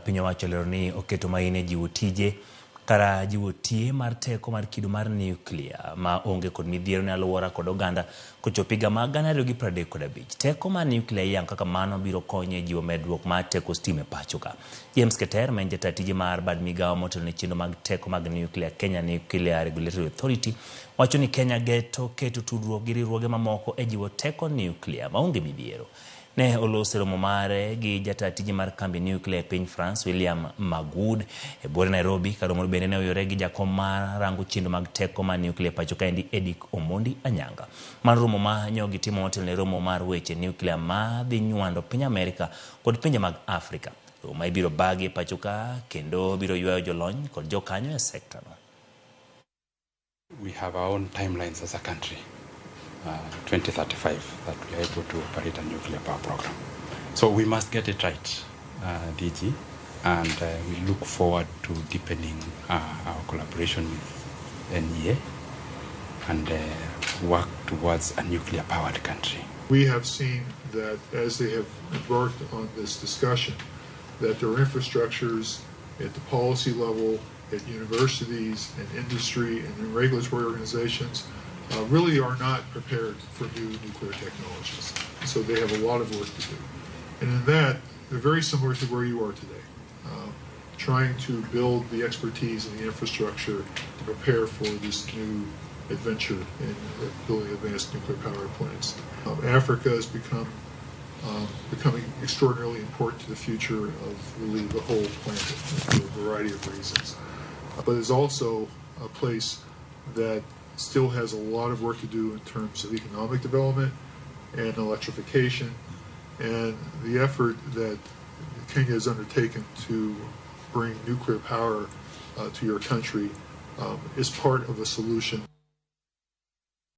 piny owacho lero ni oketo maine jiwo tije kara jiwo tie mar teko mar kido mar niuklia ma onge kod midhiero ne alwora kod oganda kochopo higa mar 2035. Teko mar niuklia yang kaka mano biro konyo e jiwo medruok mar teko stima e pacho ka. James Keter ma en jata tije mar bad migawo motelo ne chenro mag teko mag niuklia Kenya Nuclear Regulatory Authority wacho ni Kenya keto tudruok gi riwruoge mamoko e jiwo teko niuklia maonge midhiero. Ne oloso romo mare gi jata tije mar kambi niuklia e piny France William Magud e bore Nairobi ka romo bende ne oyore gi jakom mar rango chenro mag teko mar niuklia pacho kaendi Edik Omondi Anyanga. Man romo ma nyogi timo motelo ne romo mar weche niuklia ma dhi nywando piny Amerika kod pinje mag Afrika. Romo ibiro bagi pacho ka kendo biro ywayo jolony kod jokanyo e sekta no. We have our own timelines as a country. 2035 that we are able to operate a nuclear power program. So we must get it right, DG, and we look forward to deepening our collaboration with NEA and work towards a nuclear-powered country. We have seen that as they have embarked on this discussion, that there are infrastructures at the policy level, at universities and industry and regulatory organizations really are not prepared for new nuclear technologies. So they have a lot of work to do. And in that, they're very similar to where you are today, trying to build the expertise and the infrastructure to prepare for this new adventure in building advanced nuclear power plants. Africa has becoming extraordinarily important to the future of really the whole planet for a variety of reasons. But it's also a place that still has a lot of work to do in terms of economic development and electrification, and the effort that Kenya has undertaken to bring nuclear power to your country is part of a solution.